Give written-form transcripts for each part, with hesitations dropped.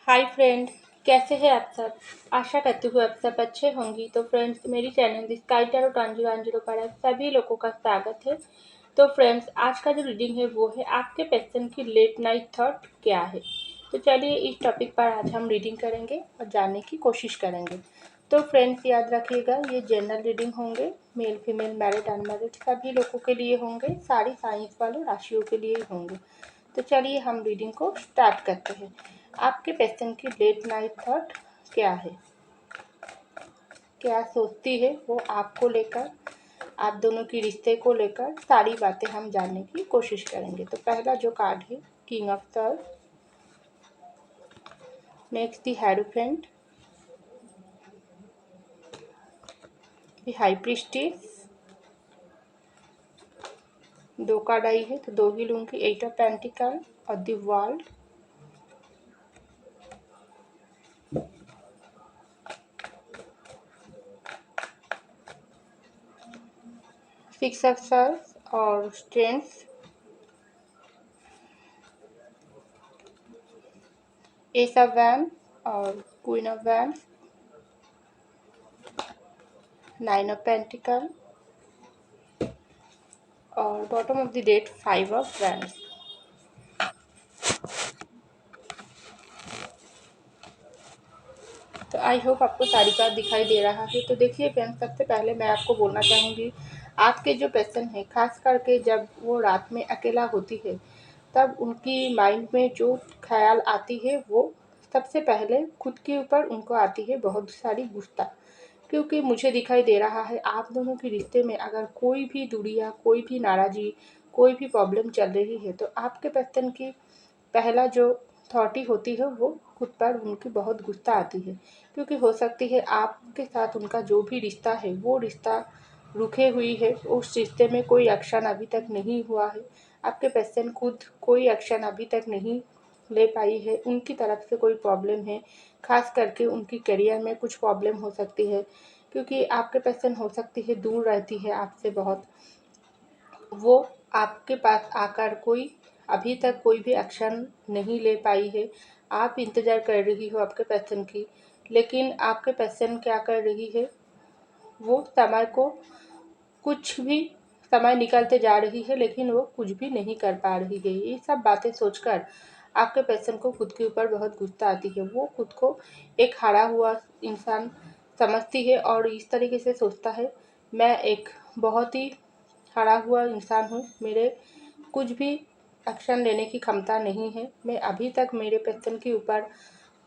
Hi friend. कैसे हैं आप सब। आशा करती हूँ आप सब अच्छे होंगी। तो फ्रेंड्स, मेरी चैनल द स्काई टैरो 1010 पर आप सभी लोगों का स्वागत है। तो फ्रेंड्स, आज का जो रीडिंग है वो है आपके पर्सन की लेट नाइट थॉट क्या है। तो चलिए इस टॉपिक पर आज हम रीडिंग करेंगे और जानने की कोशिश करेंगे। तो फ्रेंड्स, याद रखिएगा ये जनरल रीडिंग होंगे। मेल फीमेल मैरिड अनमैरिड सभी लोगों के लिए होंगे। सारी साइंस वालों राशियों के लिए ही होंगे। तो चलिए हम रीडिंग को स्टार्ट करते हैं। आपके पर्सन की लेट नाइट थॉट क्या है, क्या सोचती है वो आपको लेकर, आप दोनों की रिश्ते को लेकर सारी बातें हम जानने की कोशिश करेंगे। तो पहला जो कार्ड है king of swords, next the hierophant, the high priestess. दो कार्ड आई है तो दो ही लूंगी, एट ऑफ पेंटिकल और the world. Six of swords और स्ट्रेंथ, एस ऑफ वैंड और queen of wand, nine of pentacle और bottom of the deck five of wand. तो आई होप आपको सारी कार्ड दिखाई दे रहा है। तो देखिए फ्रेंड्स, सबसे पहले मैं आपको बोलना चाहूँगी, आपके जो पर्सन है खास करके जब वो रात में अकेला होती है तब उनकी माइंड में जो ख्याल आती है वो सबसे पहले खुद के ऊपर उनको आती है बहुत सारी गुस्सा। क्योंकि मुझे दिखाई दे रहा है आप दोनों के रिश्ते में अगर कोई भी दूरियां, कोई भी नाराज़गी, कोई भी प्रॉब्लम चल रही है तो आपके पर्सन की पहला जो थॉट ही होती है वो खुद पर उनकी बहुत गुस्सा आती है। क्योंकि हो सकती है आपके साथ उनका जो भी रिश्ता है वो रिश्ता रुके हुई है, उस रिश्ते में कोई एक्शन अभी तक नहीं हुआ है। आपके पर्सन खुद कोई एक्शन अभी तक नहीं ले पाई है, उनकी तरफ से कोई प्रॉब्लम है। खास करके उनकी करियर में कुछ प्रॉब्लम हो सकती है, क्योंकि आपके पर्सन हो सकती है दूर रहती है आपसे बहुत। वो आपके पास आकर कोई अभी तक कोई भी एक्शन नहीं ले पाई है। आप इंतज़ार कर रही हो आपके पर्सन की, लेकिन आपके पर्सन क्या कर रही है, वो समय को कुछ भी समय निकलते जा रही है लेकिन वो कुछ भी नहीं कर पा रही है। ये सब बातें सोचकर आपके पर्सन को खुद के ऊपर बहुत गुस्सा आती है। वो खुद को एक हारा हुआ इंसान समझती है और इस तरीके से सोचता है, मैं एक बहुत ही हारा हुआ इंसान हूँ, मेरे कुछ भी एक्शन लेने की क्षमता नहीं है। मैं अभी तक मेरे पर्सन के ऊपर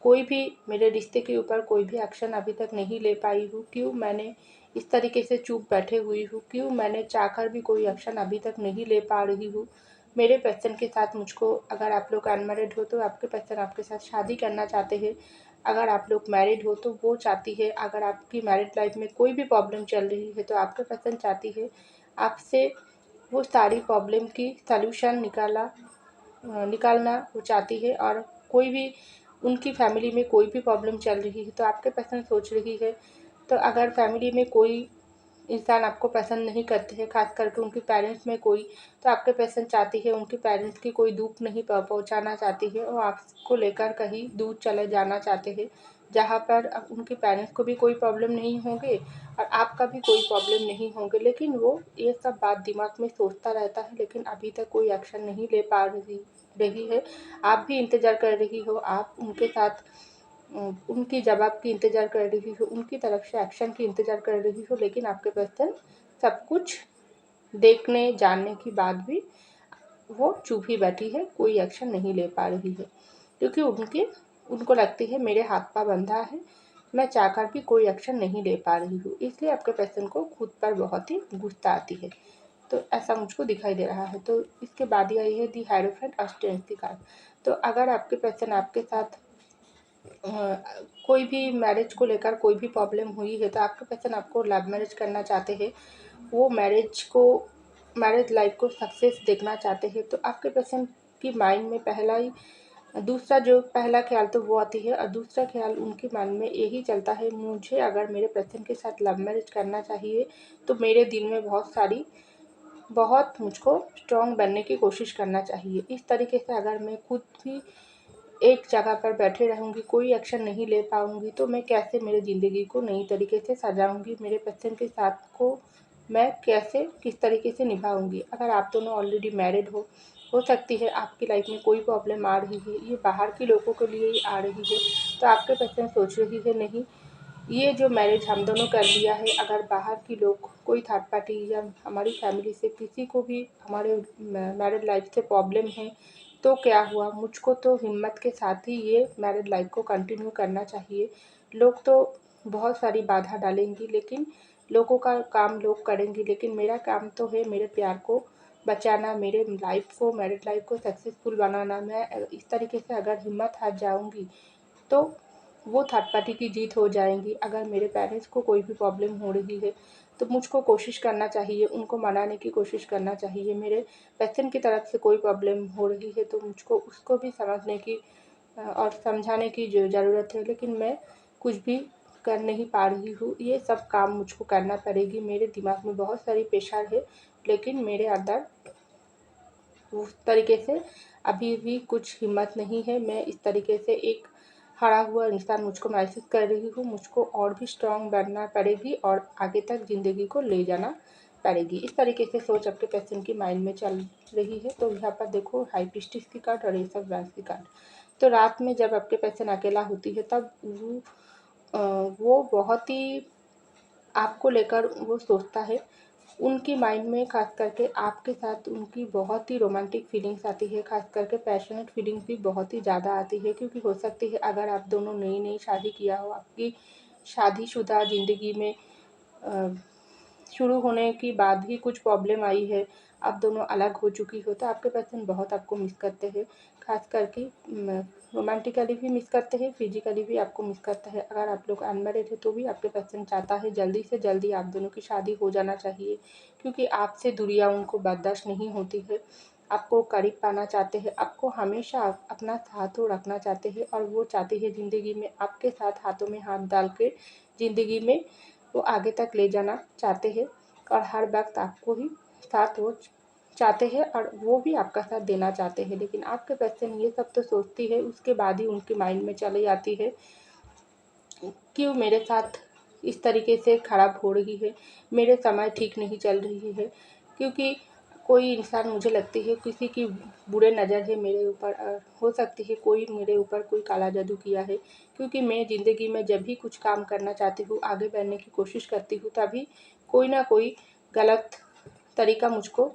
कोई भी, मेरे रिश्ते के ऊपर कोई भी एक्शन अभी तक नहीं ले पाई हूँ। क्यों मैंने इस तरीके से चुप बैठे हुई हूँ, क्यों मैंने चाहकर भी कोई एक्शन अभी तक नहीं ले पा रही हूँ। मेरे पर्सन के साथ मुझको, अगर आप लोग अनमैरिड हो तो आपके पर्सन आपके साथ शादी करना चाहते हैं। अगर आप लोग मैरिड हो तो वो चाहती है, अगर आपकी मैरिड लाइफ में कोई भी प्रॉब्लम चल रही है तो आपके पर्सन चाहती है आपसे वो सारी प्रॉब्लम की सल्यूशन निकालना वो चाहती है। और कोई भी उनकी फैमिली में कोई भी प्रॉब्लम चल रही है तो आपके पर्सन सोच रही है, तो अगर फैमिली में कोई इंसान आपको पसंद नहीं करते हैं, खास करके उनके पेरेंट्स में कोई, तो आपके पर्सन चाहती है उनके पेरेंट्स की कोई दुख नहीं पहुंचाना चाहती है और आपको लेकर कहीं दूर चले जाना चाहते हैं, जहाँ पर अब उनके पेरेंट्स को भी कोई प्रॉब्लम नहीं होंगे और आपका भी कोई प्रॉब्लम नहीं होंगे। लेकिन वो ये सब बात दिमाग में सोचता रहता है, लेकिन अभी तक कोई एक्शन नहीं ले पा रही है। आप भी इंतज़ार कर रही हो, आप उनके साथ उनकी जवाब की इंतज़ार कर रही हो, उनकी तरफ से एक्शन की इंतज़ार कर रही हो, लेकिन आपके पर्सन सब कुछ देखने जानने के बाद भी वो चुप ही बैठी है, कोई एक्शन नहीं ले पा रही है। क्योंकि उनको लगती है मेरे हाथ पाँव बंधा है, मैं चाहकर भी कोई एक्शन नहीं ले पा रही हूँ। इसलिए आपके पर्सन को खुद पर बहुत ही गुस्सा आती है। तो ऐसा मुझको दिखाई दे रहा है। तो इसके बाद ही आई है दी हायरोफेंट और स्ट्रेंथ की कार्ड। तो अगर आपके पर्सन आपके साथ कोई भी मैरिज को लेकर कोई भी प्रॉब्लम हुई है तो आपके पर्सन आपको लव मैरिज करना चाहते हैं। वो मैरिज लाइफ को सक्सेस देखना चाहते हैं। तो आपके पर्सन की माइंड में पहला ख्याल तो वो आती है और दूसरा ख्याल उनके मन में यही चलता है, मुझे अगर मेरे पर्सन के साथ लव मैरिज करना चाहिए तो मेरे दिल में बहुत मुझको स्ट्रॉन्ग बनने की कोशिश करना चाहिए। इस तरीके से अगर मैं खुद भी एक जगह पर बैठे रहूँगी, कोई एक्शन नहीं ले पाऊँगी, तो मैं कैसे मेरी ज़िंदगी को नई तरीके से सजाऊँगी, मेरे पर्सन के साथ को मैं कैसे किस तरीके से निभाऊँगी। अगर आप दोनों ऑलरेडी मैरिड हो सकती है आपकी लाइफ में कोई प्रॉब्लम आ रही है, ये बाहर के लोगों के लिए ही आ रही है, तो आपके पर्सन सोच रही है नहीं, ये जो मैरिज हम दोनों कर लिया है, अगर बाहर के लोग कोई थर्ड पार्टी या हमारी फैमिली से किसी को भी हमारे मैरिड लाइफ से प्रॉब्लम है तो क्या हुआ, मुझको तो हिम्मत के साथ ही ये मैरिड लाइफ को कंटिन्यू करना चाहिए। लोग तो बहुत सारी बाधा डालेंगी, लेकिन लोगों का काम लोग करेंगे, लेकिन मेरा काम तो है मेरे प्यार को बचाना, मेरे लाइफ को मैरिड लाइफ को सक्सेसफुल बनाना। मैं इस तरीके से अगर हिम्मत हार जाऊँगी तो वो थर्ड पार्टी की जीत हो जाएंगी। अगर मेरे पेरेंट्स को कोई भी प्रॉब्लम हो रही है तो मुझको कोशिश करना चाहिए, उनको मनाने की कोशिश करना चाहिए। मेरे पेरेंट्स की तरफ से कोई प्रॉब्लम हो रही है तो मुझको उसको भी समझने की और समझाने की जो ज़रूरत है, लेकिन मैं कुछ भी कर नहीं पा रही हूँ। ये सब काम मुझको करना पड़ेगी। मेरे दिमाग में बहुत सारी प्रेशर है, लेकिन मेरे अंदर उस तरीके से अभी भी कुछ हिम्मत नहीं है। मैं इस तरीके से एक हारा हुआ इंसान मुझको महसूस कर रही हूँ। मुझको और भी स्ट्रॉन्ग बनना पड़ेगी और आगे तक ज़िंदगी को ले जाना पड़ेगी। इस तरीके से सोच आपके पर्सन की माइंड में चल रही है। तो यहाँ पर देखो हाई प्रीस्टिस की कार्ड और एस ऑफ वांड्स की कार्ड। तो रात में जब आपके पर्सन अकेला होती है तब वो बहुत ही आपको लेकर वो सोचता है। उनकी माइंड में ख़ास करके आपके साथ उनकी बहुत ही रोमांटिक फीलिंग्स आती है, ख़ास करके पैशनेट फीलिंग्स भी बहुत ही ज़्यादा आती है, क्योंकि हो सकती है अगर आप दोनों नई-नई शादी किया हो, आपकी शादीशुदा ज़िंदगी में अ, शुरू होने के बाद ही कुछ प्रॉब्लम आई है, आप दोनों अलग हो चुकी हो, तो आपके पर्सन बहुत आपको मिस करते हैं। ख़ास करके रोमांटिकली भी मिस करते हैं, फिज़िकली भी आपको मिस करते हैं। अगर आप लोग अनमैरिड है तो भी आपके पर्सन चाहता है जल्दी से जल्दी आप दोनों की शादी हो जाना चाहिए, क्योंकि आपसे दूरियाँ उनको बर्दाश्त नहीं होती है। आपको करीब पाना चाहते हैं, आपको हमेशा अपना हाथों रखना चाहते हैं और वो चाहते हैं ज़िंदगी में आपके साथ हाथों में हाथ डाल के ज़िंदगी में वो आगे तक ले जाना चाहते हैं और हर वक्त आपको ही साथ वो चाहते हैं और वो भी आपका साथ देना चाहते हैं। लेकिन आपके पर्सन ये सब तो सोचती है, उसके बाद ही उनके माइंड में चली आती है क्यों मेरे साथ इस तरीके से खराब हो रही है, मेरे समय ठीक नहीं चल रही है, क्योंकि कोई इंसान मुझे लगती है किसी की बुरे नज़र है मेरे ऊपर, हो सकती है कोई मेरे ऊपर कोई काला जादू किया है, क्योंकि मैं ज़िंदगी में जब भी कुछ काम करना चाहती हूँ, आगे बढ़ने की कोशिश करती हूँ, तभी कोई ना कोई गलत तरीका मुझको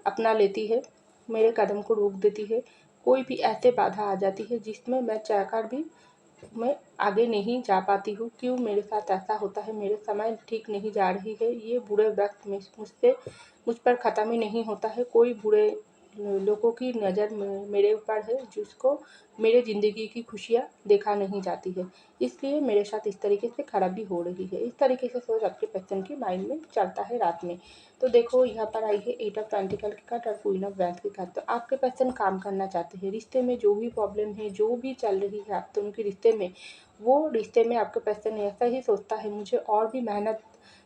अपना लेती है, मेरे कदम को रोक देती है। कोई भी ऐसे बाधा आ जाती है जिसमें मैं चाहकर भी मैं आगे नहीं जा पाती हूँ। क्यों मेरे साथ ऐसा होता है, मेरे समय ठीक नहीं जा रही है, ये बुरे वक्त में मुझ पर ख़त्म ही नहीं होता है। कोई बुरे लोगों की नज़र मेरे ऊपर है जिसको मेरे ज़िंदगी की खुशियाँ देखा नहीं जाती है, इसलिए मेरे साथ इस तरीके से खराबी हो रही है। इस तरीके से सोच आपके पर्सन की माइंड में चलता है रात में। तो देखो यहाँ पर आई है एट ऑफ पेंटिकल की कार्ड और क्वीन ऑफ वैंड्स की कार्ड। तो आपके पर्सन काम करना चाहते हैं, रिश्ते में जो भी प्रॉब्लम है, जो भी चल रही है आप दोनों के रिश्ते में, वो रिश्ते में आपके पर्सन ऐसा ही सोचता है मुझे और भी मेहनत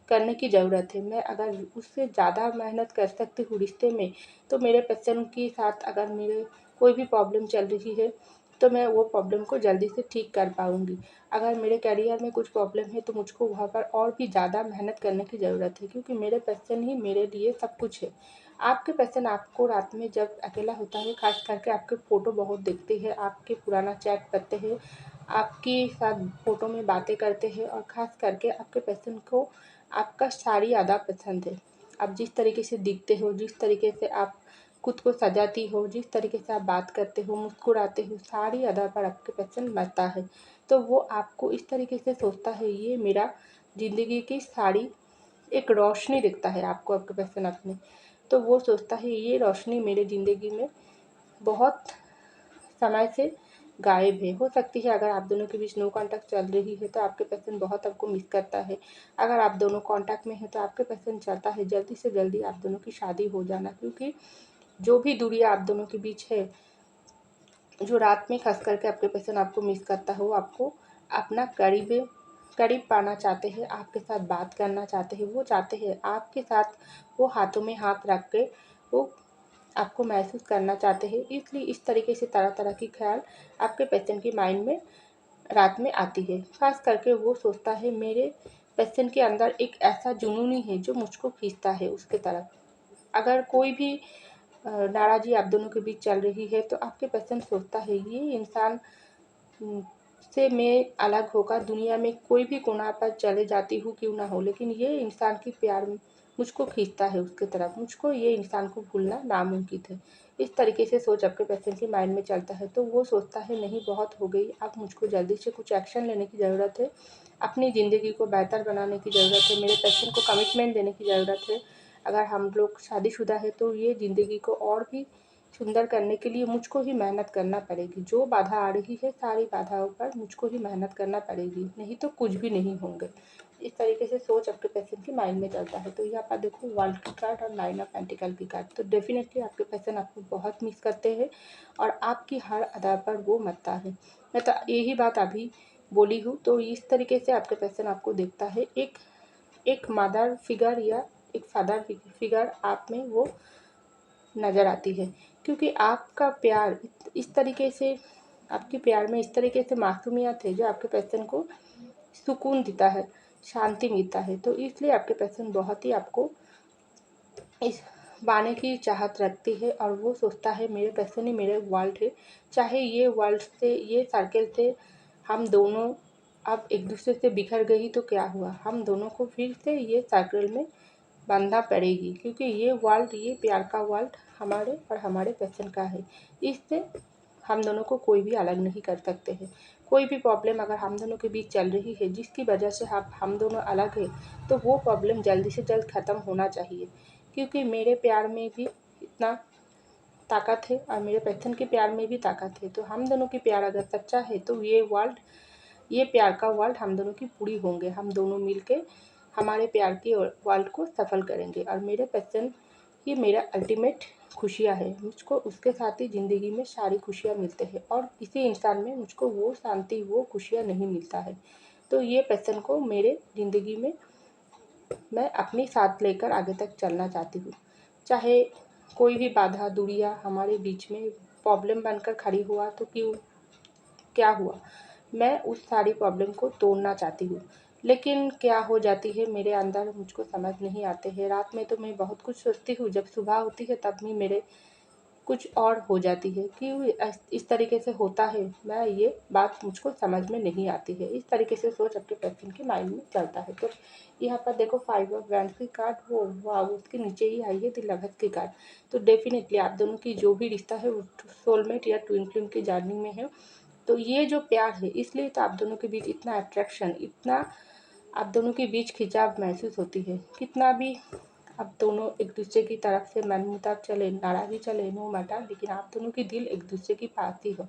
करने की ज़रूरत है, मैं अगर उससे ज़्यादा मेहनत कर सकती हूँ रिश्ते में, तो मेरे पर्सन के साथ अगर मेरे कोई भी प्रॉब्लम चल रही है तो मैं वो प्रॉब्लम को जल्दी से ठीक कर पाऊँगी। अगर मेरे करियर में कुछ प्रॉब्लम है तो मुझको वहाँ पर और भी ज़्यादा मेहनत करने की ज़रूरत है, क्योंकि मेरे पर्सन ही मेरे लिए सब कुछ है। आपके पर्सन आपको रात में जब अकेला होता है, ख़ास करके आपके फ़ोटो बहुत देखते हैं, आपके पुराना चैट पढ़ते हैं, आपके साथ फ़ोटो में बातें करते हैं और ख़ास करके आपके पर्सन को आपका साड़ी अदा पसंद है। आप जिस तरीके से दिखते हो, जिस तरीके से आप खुद को सजाती हो, जिस तरीके से आप बात करते हो, मुस्कुराते हो, सारी अदा पर आपके पर्सन मरता है। तो वो आपको इस तरीके से सोचता है ये मेरा ज़िंदगी की सारी एक रोशनी दिखता है आपको आपके पर्सन अपने। तो वो सोचता है ये रोशनी मेरे ज़िंदगी में बहुत समय से गायब है। हो सकती है अगर आप दोनों के बीच नो कॉन्टैक्ट चल रही है तो आपके पर्सन बहुत आपको मिस करता है। अगर आप दोनों कॉन्टैक्ट में हैं तो आपके पर्सन चाहता है जल्दी से जल्दी आप दोनों की शादी हो जाना, क्योंकि जो भी दूरियाँ आप दोनों के बीच है, जो रात में ख़ास करके आपके पर्सन आपको मिस करता है, वो आपको अपना करीब पाना चाहते हैं, आपके साथ बात करना चाहते हैं। वो चाहते हैं आपके साथ वो हाथों में हाथ रख के वो आपको महसूस करना चाहते हैं, इसलिए इस तरीके से तरह तरह की ख्याल आपके पेशेंट के माइंड में रात में आती है। खास करके वो सोचता है मेरे पेशेंट के अंदर एक ऐसा जुनून ही है जो मुझको खींचता है उसके तरफ। अगर कोई भी नाराज़ी आप दोनों के बीच चल रही है तो आपके पेशेंट सोचता है ये इंसान से मैं अलग होकर दुनिया में कोई भी कोना पर चले जाती हूँ क्यों ना हो, लेकिन ये इंसान की प्यार मुझको खींचता है उसकी तरफ, मुझको ये इंसान को भूलना नामुमकिन है। इस तरीके से सोच आपके पेशेंट के माइंड में चलता है तो वो सोचता है नहीं बहुत हो गई, अब मुझको जल्दी से कुछ एक्शन लेने की ज़रूरत है, अपनी ज़िंदगी को बेहतर बनाने की ज़रूरत है, मेरे पेशेंट को कमिटमेंट देने की ज़रूरत है। अगर हम लोग शादीशुदा है तो ये ज़िंदगी को और भी सुंदर करने के लिए मुझको ही मेहनत करना पड़ेगी। जो बाधा आ रही है सारी बाधाओं पर मुझको ही मेहनत करना पड़ेगी, नहीं तो कुछ भी नहीं होंगे। इस तरीके से सोच आपके पेशेंट के माइंड में चलता है। तो यहाँ पर देखो वर्ल्ड की कार्ड और 9 ऑफ पेंटिकल की कार्ड, तो डेफिनेटली आपके पेशेंट आपको बहुत मिस करते हैं और आपकी हर अदा पर वो मरता है। मैं तो यही बात अभी बोली हूँ, तो इस तरीके से आपके पेशेंट आपको देखता है। एक एक मदर फिगर या एक फादर फिगर आप में वो नज़र आती है, क्योंकि आपका प्यार इस तरीके से, आपके प्यार में इस तरीके से मासूमियत है जो आपके पेशेंट को सुकून देता है, शांति मिलता है। तो इसलिए आपके पेशेंट बहुत ही आपको इस पाने की चाहत रखती है और वो सोचता है मेरे पेशेंट ही मेरे वर्ल्ड है। चाहे ये वर्ल्ड से, ये सर्कल से हम दोनों अब एक दूसरे से बिखर गई तो क्या हुआ, हम दोनों को फिर से ये सर्कल में बांधना पड़ेगी, क्योंकि ये वर्ल्ड, ये प्यार का वर्ल्ड हमारे और हमारे पेशेंट का है। इससे हम दोनों को कोई भी अलग नहीं कर सकते हैं। कोई भी प्रॉब्लम अगर हम दोनों के बीच चल रही है जिसकी वजह से हम दोनों अलग हैं, तो वो प्रॉब्लम जल्दी से जल्द ख़त्म होना चाहिए, क्योंकि मेरे प्यार में भी इतना ताकत है और मेरे पेशेंट के प्यार में भी ताकत है। तो हम दोनों की प्यार अगर सच्चा है तो ये वर्ल्ड, ये प्यार का वर्ल्ड हम दोनों की पूरी होंगे। हम दोनों मिलके हमारे प्यार के वर्ल्ड को सफल करेंगे और मेरे पेशेंट ही मेरा अल्टीमेट खुशियाँ है। मुझको उसके साथ ही ज़िंदगी में सारी खुशियाँ मिलते हैं और किसी इंसान में मुझको वो शांति, वो खुशियाँ नहीं मिलता है। तो ये पेशेंट को मेरे ज़िंदगी में मैं अपने साथ लेकर आगे तक चलना चाहती हूँ। चाहे कोई भी बाधा दूरियाँ हमारे बीच में प्रॉब्लम बनकर खड़ी हुआ तो क्यों, क्या हुआ, मैं उस सारी प्रॉब्लम को तोड़ना चाहती हूँ। लेकिन क्या हो जाती है मेरे अंदर मुझको समझ नहीं आते हैं। रात में तो मैं बहुत कुछ सोचती हूँ, जब सुबह होती है तब भी मेरे कुछ और हो जाती है। क्यों इस तरीके से होता है, मैं ये बात मुझको समझ में नहीं आती है। इस तरीके से सोच आपके पेशेंट के माइंड में चलता है। तो यहाँ पर देखो 5 ऑफ वैंड्स की कार्ड, वो वाह, उसके नीचे ही आई है द लवर्स की कार्ड। तो डेफिनेटली आप दोनों की जो भी रिश्ता है वो सोलमेट या ट्विन फ्लेम की जर्नी में है। तो ये जो प्यार है, इसलिए तो आप दोनों के बीच इतना अट्रैक्शन, इतना आप दोनों के बीच खिंचाव महसूस होती है। कितना भी आप दोनों एक दूसरे की तरफ से मनमुटाव चले, नाराज़ी चले, नो मैटर, लेकिन आप दोनों की दिल एक दूसरे की पास ही हो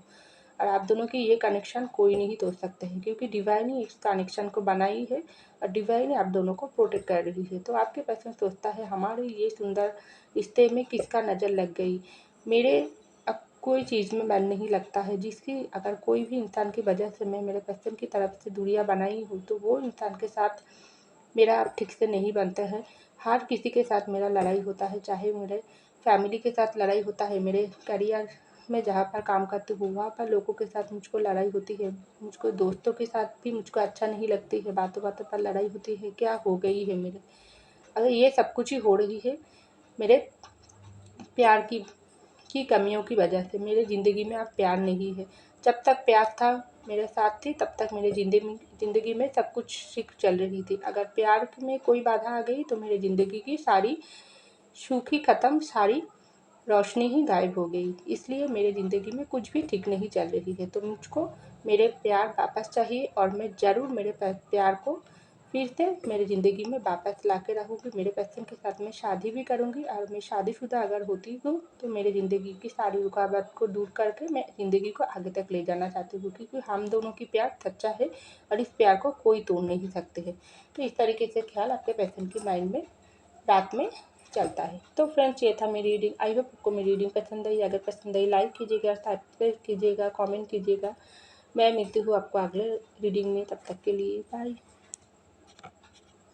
और आप दोनों की ये कनेक्शन कोई नहीं तोड़ सकते हैं, क्योंकि डिवाइन ही इस कनेक्शन को बनाई है और डिवाइन ही आप दोनों को प्रोटेक्ट कर रही है। तो आपके पेशेंट सोचता है हमारे ये सुंदर रिश्ते में किसका नज़र लग गई, मेरे अब कोई चीज़ में मन नहीं लगता है, जिसकी अगर कोई भी इंसान की वजह से मैं मेरे पेशेंट की तरफ से दूरियां बनाई हूँ तो वो इंसान के साथ मेरा अब ठीक से नहीं बनता है। हर किसी के साथ मेरा लड़ाई होता है, चाहे मेरे फैमिली के साथ लड़ाई होता है, मेरे करियर में जहाँ पर काम करती हूँ वहाँ पर लोगों के साथ मुझको लड़ाई होती है, मुझको दोस्तों के साथ भी मुझको अच्छा नहीं लगती है, बातों बातों पर लड़ाई होती है। क्या हो गई है मेरे, अगर ये सब कुछ ही हो रही है मेरे प्यार की कमियों की वजह से। मेरे ज़िंदगी में अब प्यार नहीं है। जब तक प्यार था, मेरे साथ थी, तब तक मेरे ज़िंदगी में सब कुछ ठीक चल रही थी। अगर प्यार में कोई बाधा आ गई तो मेरी ज़िंदगी की सारी सुख ही ख़त्म, सारी रोशनी ही गायब हो गई। इसलिए मेरे ज़िंदगी में कुछ भी ठीक नहीं चल रही है। तो मुझको मेरे प्यार वापस चाहिए और मैं ज़रूर मेरे प्यार को फिर से मेरी ज़िंदगी में वापस ला के रहूँगी। मेरे पेशेंट के साथ मैं शादी भी करूँगी और मैं शादीशुदा अगर होती हूँ तो मेरे ज़िंदगी की सारी रुकावट को दूर करके मैं ज़िंदगी को आगे तक ले जाना चाहती हूँ, क्योंकि हम दोनों की प्यार सच्चा है और इस प्यार को कोई तोड़ नहीं सकते हैं। तो इस तरीके से ख्याल आपके पेशेंट की माइंड में रात में चलता है। तो फ्रेंड्स ये था मेरी रीडिंग। आई होप आपको मेरी रीडिंग पसंद आई। अगर पसंद आई लाइक कीजिएगा, सब्सक्राइब कीजिएगा, कमेंट कीजिएगा। मैं मिलती हूँ आपको अगले रीडिंग में, तब तक के लिए बाय।